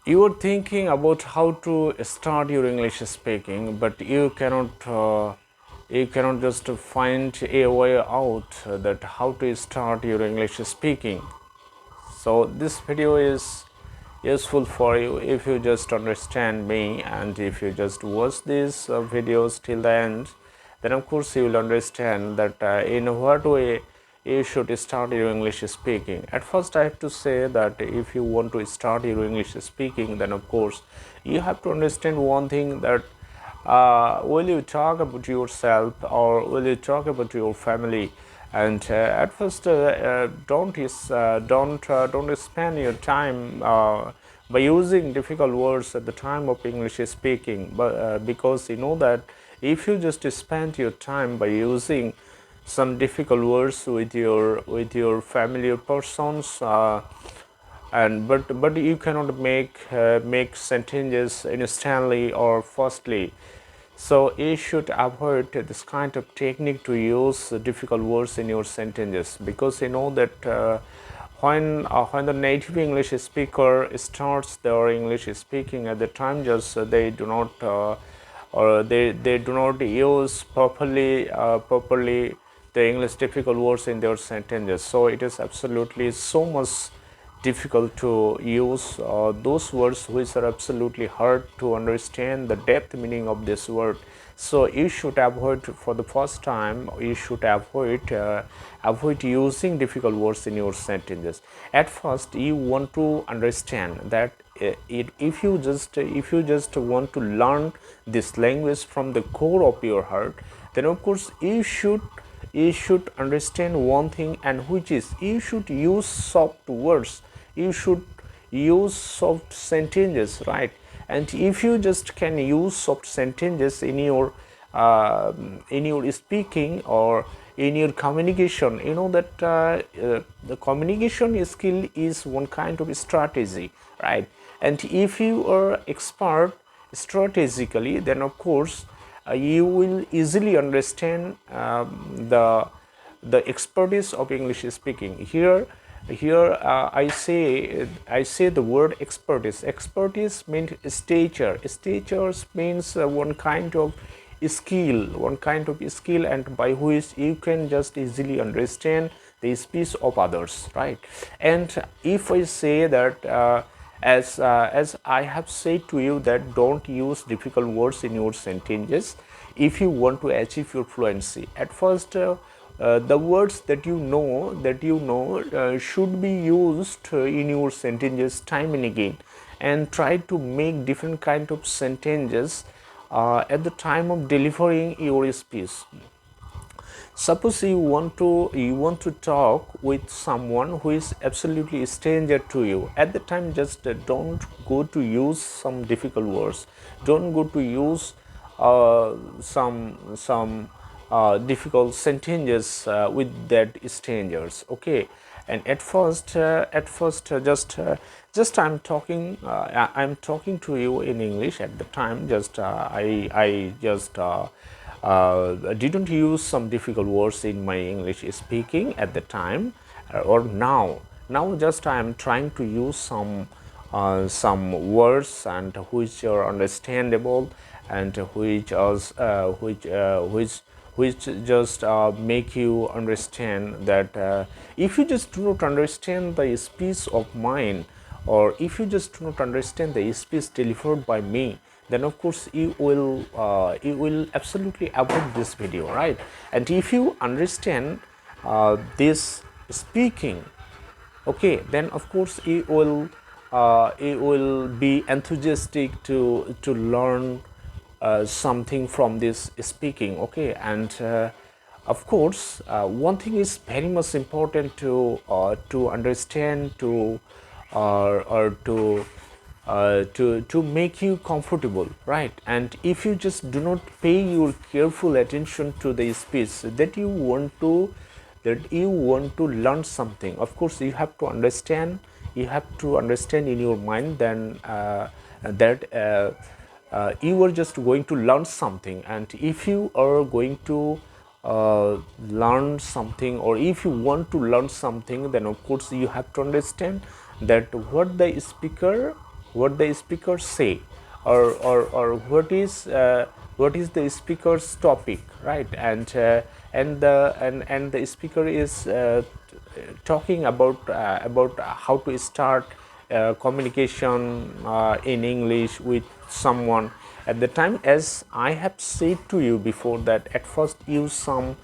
You are thinking about how to start your English speaking, but you cannot just find a way out that how to start your English speaking. So this video is useful for you if you just understand me, and if you just watch these videos till the end, then of course you will understand that in what way you should start your English speaking. At first I have to say that if you want to start your English speaking, then of course you have to understand one thing, that will you talk about yourself or will you talk about your family? And at first, don't spend your time by using difficult words at the time of English speaking. But because you know that if you just spend your time by using some difficult words with your familiar persons, but you cannot make sentences instantly or fastly. So you should avoid this kind of technique to use difficult words in your sentences, because you know that when the native English speaker starts their English speaking, at the time just they do not or they do not use properly the English difficult words in their sentences. So it is absolutely so much difficult to use those words which are absolutely hard to understand the depth meaning of this word. So you should avoid, for the first time you should avoid using difficult words in your sentences. At first you want to understand that if you just want to learn this language from the core of your heart, then of course you should understand one thing, and which is you should use soft words, you should use soft sentences, right? And if you just can use soft sentences in your speaking or in your communication, you know that the communication skill is one kind of strategy, right? And if you are expert strategically, then of course you will easily understand the expertise of English speaking. Here I say the word expertise. Expertise means stature. Stature means one kind of skill, and by which you can just easily understand the speech of others, right? And if I say that as I have said to you that don't use difficult words in your sentences if you want to achieve your fluency. At first, the words that you know should be used in your sentences time and again, and try to make different kind of sentences at the time of delivering your speech. Suppose you want to talk with someone who is absolutely a stranger to you. At the time, just don't go to use some difficult words. Don't go to use some difficult sentences with that strangers. Okay, and at first, I'm talking to you in English. At the time, just I just didn't use some difficult words in my English speaking at the time, or now just I am trying to use some words and which are understandable, and which just make you understand that if you just do not understand the speech of mine, or if you just do not understand the speech delivered by me, then of course you will absolutely avoid this video, right? And if you understand this speaking, okay, then of course it will be enthusiastic to learn something from this speaking. Okay, and of course one thing is very much important to understand, or to make you comfortable, right? And if you just do not pay your careful attention to the speech that you want to learn something, of course you have to understand in your mind then that you are just going to learn something. And if you are going to learn something, or if you want to learn something, then of course you have to understand that what the speaker say, or what is the speaker's topic, right? And the speaker is talking about how to start communication in English with someone. At the time, as I have said to you before, that at first use some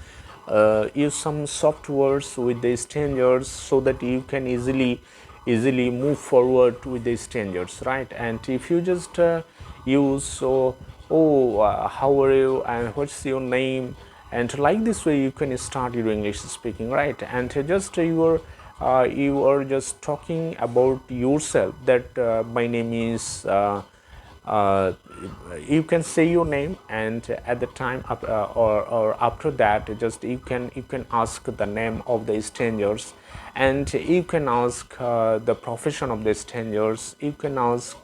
soft words with the strangers, so that you can easily move forward with the strangers, right? And if you just use, so, oh, how are you, and what's your name, and like this way you can start your English speaking, right? And just you are just talking about yourself, that my name is uh, you can say your name, and at the time or after that, just you can ask the name of the strangers, and you can ask the profession of the strangers. You can ask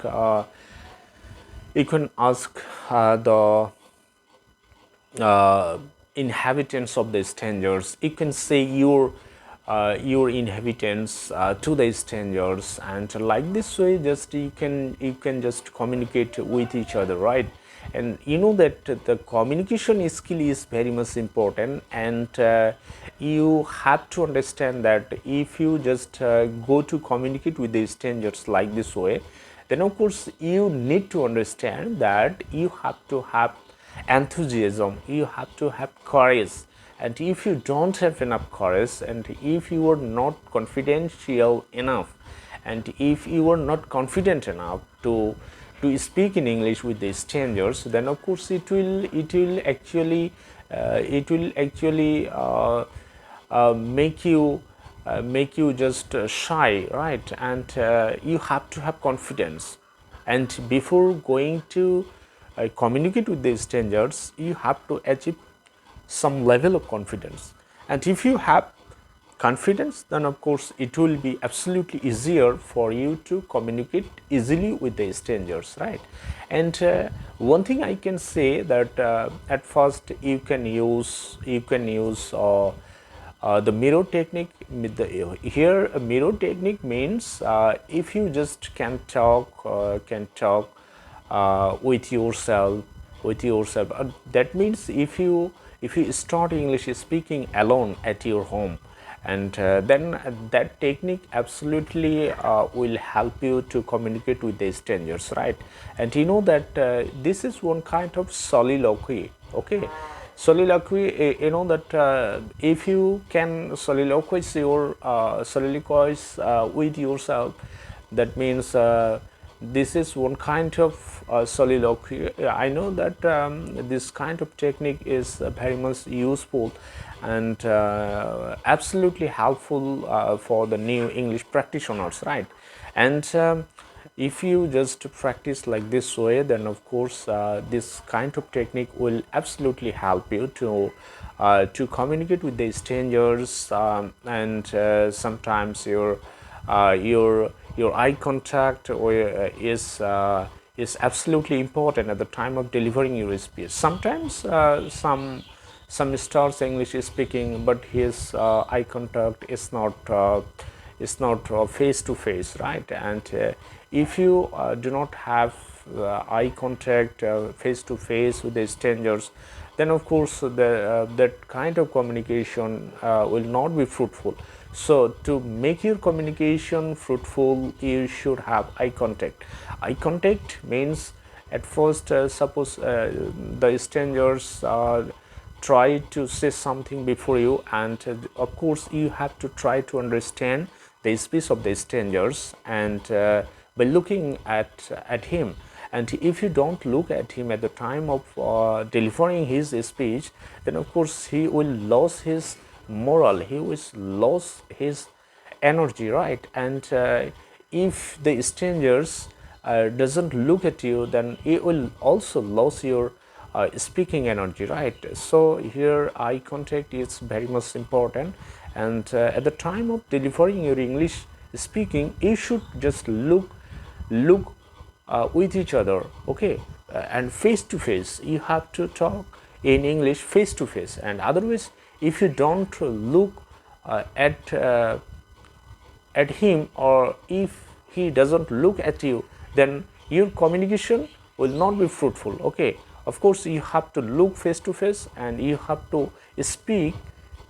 the uh, inhabitants of the strangers. You can say your inhabitants to the strangers, and like this way, just you can just communicate with each other, right? And you know that the communication skill is very much important, and you have to understand that if you just go to communicate with the strangers like this way, then of course you need to understand that you have to have enthusiasm, you have to have courage. And if you don't have enough courage, and if you are not confidential enough, and if you are not confident enough to speak in English with the strangers, then of course it will actually make you just shy, right? And you have to have confidence, and before going to communicate with the strangers, you have to achieve some level of confidence. And if you have confidence, then of course it will be absolutely easier for you to communicate easily with the strangers, right? And one thing I can say, that at first you can use the mirror technique. Here a mirror technique means, if you just can talk with yourself. That means if you start English speaking alone at your home, and then that technique absolutely will help you to communicate with the strangers, right? And you know that this is one kind of soliloquy, okay? Soliloquy, you know that if you can soliloquize with yourself, that means this is one kind of soliloquy. I know that this kind of technique is very much useful, and absolutely helpful for the new English practitioners, right? And if you just practice like this way, then of course this kind of technique will absolutely help you to communicate with the strangers, and sometimes your eye contact is absolutely important at the time of delivering your speech. Sometimes some starts English speaking, but his eye contact is not face to face, right? And if you do not have eye contact face to face with the strangers, then of course that kind of communication will not be fruitful. So to make your communication fruitful, you should have eye contact. Eye contact means, at first suppose the strangers try to say something before you, and of course you have to try to understand the speech of the strangers, and by looking at him. And if you don't look at him at the time of delivering his speech, then of course he will lose his moral, he will lose his energy, right? And if the strangers doesn't look at you, then it will also lose your speaking energy, right? So here eye contact is very much important, and at the time of delivering your English speaking, you should just look with each other, okay? And face to face, you have to talk in English face to face. And otherwise, if you don't look at him, or if he doesn't look at you, then your communication will not be fruitful. Okay, of course you have to look face to face and you have to speak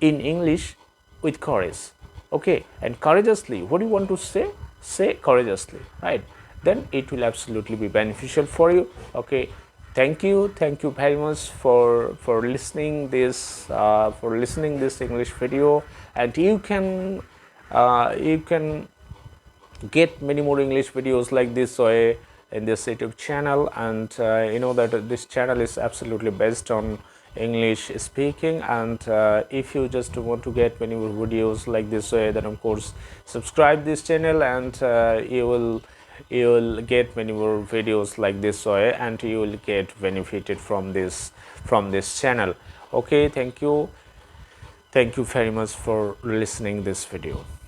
in English with courage. Okay, and courageously, what do you want to say courageously, right? Then it will absolutely be beneficial for you. Okay, thank you very much for listening this English video. And you can get many more English videos like this way in this YouTube channel. And you know that this channel is absolutely based on English speaking. And if you just want to get many more videos like this way, then of course subscribe this channel, and you will get many more videos like this way, and you will get benefited from this channel. Okay, thank you very much for listening this video.